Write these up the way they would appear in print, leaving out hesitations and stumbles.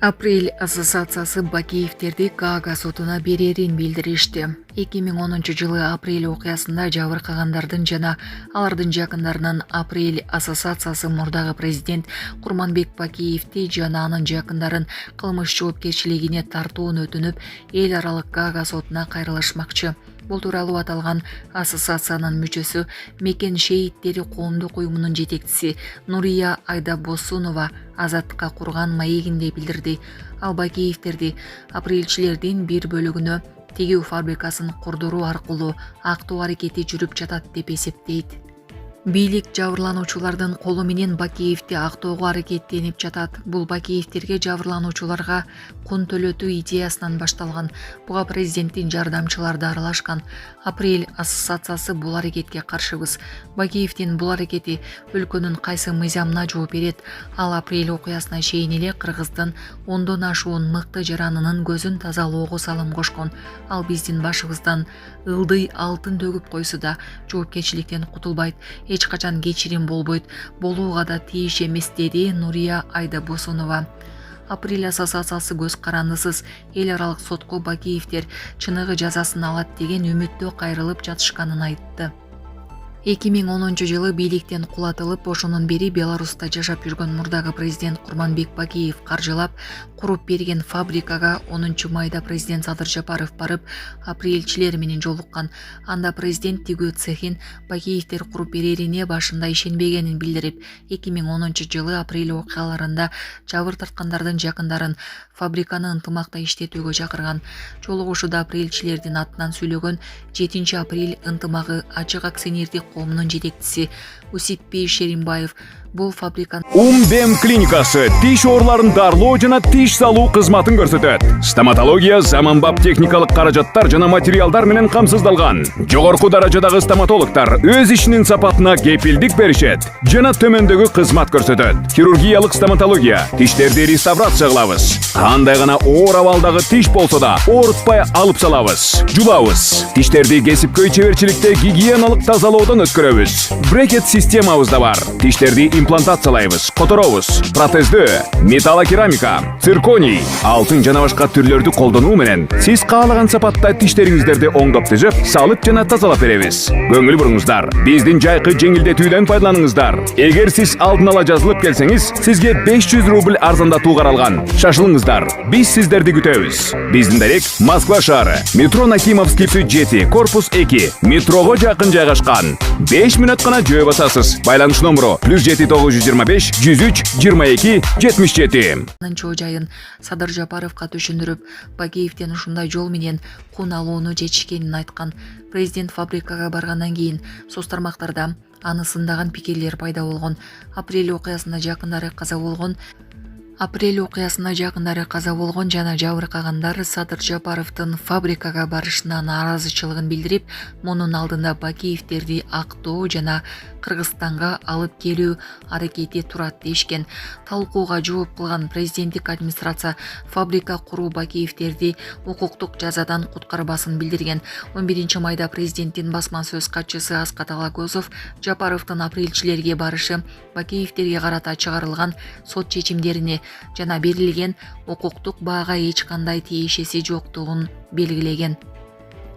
Апрель ассоциациясы Бакиевтерди Гаага сотуна берерин билдиришти. 2010 жылы апрель окуясында жабыркагандардын жана алардын жакындарынын апрель ассоциациясы мурдагы президент Курманбек Бакиевди жана анын жакындарын кылмыш жоопкерчилигине тартуун өтүнүп, эл аралык Гаага сотуна кайрылышмакчы. Бул тууралуу аталган ассоциациянын мүчөсү Мекен шейиттери коомдук уюмунун жетекчиси Нурия Айдабосунова Азаттыкка курган маегинде билдирди. Ал Бакиевтерди апрелчилердин бир бөлүгүнө тегүү фабрикасын курдуруу аркылуу актоо аракети жүрүп жатат деп эсептейт. Бийлик жабырлануучулардын колу менен Бакиевди актоого аракеттенип жатат. Бул Бакиевтерге жабырлануучуларга кун төлөтүү идеясынан башталган. Буга президенттин жардамчылары да аралашкан. Апрель ассоциациясы бул аракетке каршыбыз. Бакиевдин бул аракети өлкөнүн кайсы мыйзамына жооп берет. Ал апрель окуясына чейин эле Кыргыздын ондон ашуун мыкты жаранынын көзүн тазалоого салым кошкон. Ал биздин башыбыздан ылдый алтын төгүп койсо да жоопкерчиликтен кутулбайт. Эч качан кечирим болбойт, болууга да тийиш эмес, деди Нурия Айдабосунова. Апрель ассоциациясы көз карандысыз эл аралык сотко Бакиевдер чыныгы жазасын алат деген үмүттө кайрылып жатышканын айтты. 2010 жылы бийликтен кулатылып, ошонун бери Беларуста жашап жүргөн мурдагы президент Курманбек Бакиев каржылап куруп берген фабрикага 10 майда президент Садыр Жапаров барып, апрелчилер менен жолуккан. Анда президент тигүү цехин Бакиевдер куруп берерине башында ишенбегенин билдирип, 2010 жылы апрель окуяларында жабыр тарткандардын жакындарын фабриканы ынтымакта иштетүүгө чакырган. Жолугушууда апрелчилердин атынан сүйлөгөн 7 апрель ынтымагы ачык акционердик коомунун жетекчиси Усипбей Шеримбаев бул фабриканы Умбем клиникасы тиш ооруларын дарылоо жана тиш салуу кызматын көрсөтөт. Стоматология заманбап техникалык каражаттар жана материалдар менен камсыздалган. Жогорку даражадагы стоматологдор өз ишинин сапатына кепилдик беришет жана төмөндөгү кызмат көрсөтөт. Хирургиялык стоматология, тиштерди реставрация кылабыз. Кандай гана оор абалдагы тиш болсо да оорутпай алып салабыз. Жулабыз. Тиштерди кесипкөй чеберчиликте гигиеналык тазалоодон өткөрөбүз. Брекет системабыз да бар. Тиштерди имплантациялайбыз, которобуз. Протездөө, металлокерамика, цирконий, алтын жана башка түрлөрдү колдонуу менен сиз каалаган сапатта тиштериңиздерди оңдоп түзөп, салып жана тазалап беребиз. Көңүл буруңуздар, биздин жайкы жеңилдетүүдөн пайдаланыңыздар. Эгер сиз алдын ала жазылып келсеңиз, сизге 500 рубль арзандатуу каралган. Шашылыңыздар, биз сиздерди күтөбүз. Биздин дарек Москва шаары, метро Накимовский путь 7, корпус 2, метрого жакын жайгашкан. 5 мүнөт гана жөө басасыз. Байланыш номеру +7 925 103 22 77. Чоо жайын Садыр Жапаровка түшүндүрүп, Бакиевден ушундай жол менен кун алууну чечишкенин айткан. Президент фабрикага баргандан кийин соц тармактарда аны сындаган пикирлер пайда болгон. Апрель окуясында жакындары каза болгон жана жабыркагандар Садыр Жапаровдун фабрикага барышына нааразычылыгын билдирип, мунун алдында Бакиевдерди актоо жана Кыргызстанга алып келүү аракети турат дешкен. Талкууга жооп кылган президенттик администрация фабрика куруу Бакиевдерди укуктук жазадан куткарбасын билдирген. 11 майда президенттин басма сөз катчысы Аскат Алагөзов Жапаровдун апрелчилерге барышы Бакиевдерге карата чыгарылган сот чечимдерине жана берилген укуктук баага эч кандай тиешеси жоктугун белгилеген.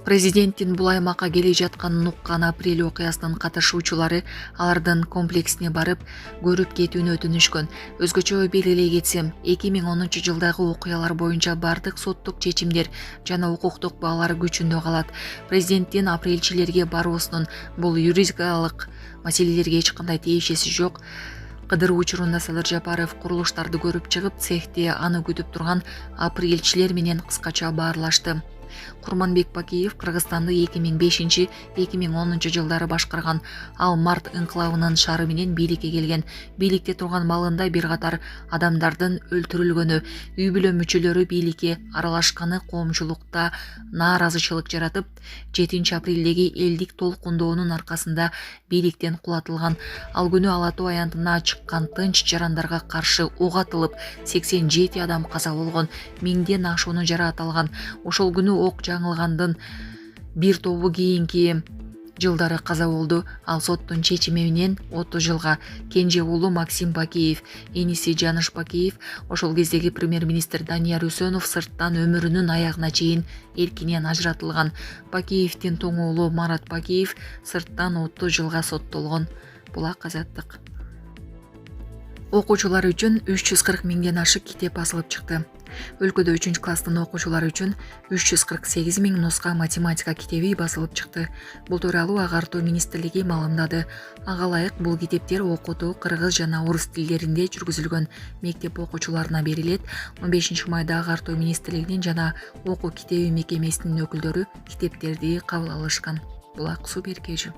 Президенттин бул аймакка келе жатканын уккан апрель окуясынын катышуучулары алардын комплексине барып көрүп кетүүнү өтүнүшкөн. Өзгөчө белгилей кетсем, 2010 жылдагы окуялар боюнча бардык соттук чечимдер жана укуктук баалар күчүндө калат. Президенттин апрелчилерге баруусунун бул юридикалык маселелерге эч кандай тиешеси жок. Кыдыруу учурунда Садыр Жапаров курулуштарды көрүп чыгып, цехте аны күтүп турган апрелчилер менен кыскача баарлашты. Курманбек Бакиев Кыргызстанды 2005-2010 жылдары башкарган. Ал март инкылабынын шары менен бийликке келген. Бийликте турган маалында бир катар адамдардын өлтүрүлгөнү, үй бүлө мүчөлөрү бийликке аралашканы коомчулукта нааразычылык жаратып, 7 апрелдеги элдик толкундоонун аркасында бийликтен кулатылган. Ал күнү Ала Тоо аянтына чыккан тынч жарандарга каршы ок атылып, 87 адам каза болгон, 1000ден ашууну жараат алган. Ошол күнү ок жаңылгандын бир тобу кийинки жылдары каза болду. Ал соттун чечими менен 30 жылга, кенже уулу Максим Бакиев, эниси Жаныш Бакиев, ошол кездеги премьер-министр Данияр Үсөнов сырттан өмүрүнүн аягына чейин эркинен ажыратылган. Бакиевдин тоң уулу Марат Бакиев сырттан 30 жылга соттолгон. Булак Азаттык. Окуучулар үчүн 340 миңден ашык китеп басылып чыкты. Өлкөдө 3-класстын окуучулары үчүн 348 миң нуска математика китеби басылып чыкты. Бул тууралуу Агартуу министрлиги маалымдады. Ага ылайык бул китептер окутуу кыргыз жана орус тилдеринде жүргүзүлгөн мектеп окуучуларына берилет. 15 майда Агартуу министрлигинин жана окуу китеби мекемесинин өкүлдөрү китептерди кабыл алышкан. Булак Суберкежи.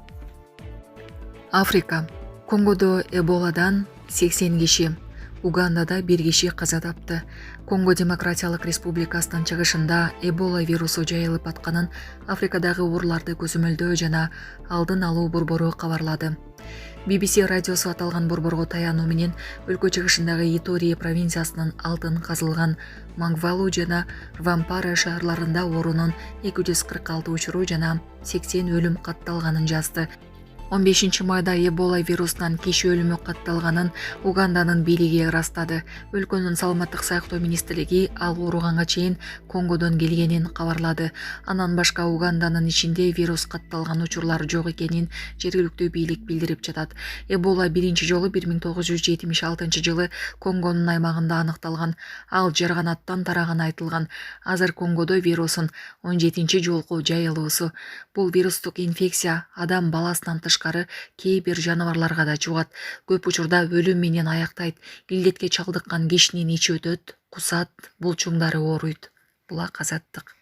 Африка. Конгодо Эболадан 80 киши, Угандада 1 киши каза тапты. Конго Демократиялык Республикасынын чыгышында Эбола вирусу жайылып атканын Африкадагы оорларды көзөмөлдөө жана алдын алуу борбору кабарлады. BBC радиосу аталган борборго таянуу менен өлкө чыгышындагы Итори провинциясынын алтын казылган Мангвалу жана Вампара шаарларында оорунун 246 учуру жана 80 өлүм катталганын жазды. 15 майда Эбола вирусунан киши өлүмү катталганын Уганданын бийлиги ырастады. Өлкөнүн саламаттык сактоо министрлиги ал ооруганга чейин Конгодон келгенин кабарлады. Андан башка Уганданын ичинде вирус катталган учурлар жок экенин жергиликтүү бийлик билдирип жатат. Эбола биринчи жолу 1976 жылы Конгонун аймагында аныкталган. Ал жарганаттан тараганы айтылган. Азыр Конгодо вирусун 17 жолку жайылуусу. Бул вирустук инфекция адам баласынан тышкары кээ бир жаныбарларга да жугат. Көп учурда өлүм менен аяктайт. Илдетке чалдыккан кишинин ичи өтөт, кусат, булчуңдары ооруйт. Булак Азаттык.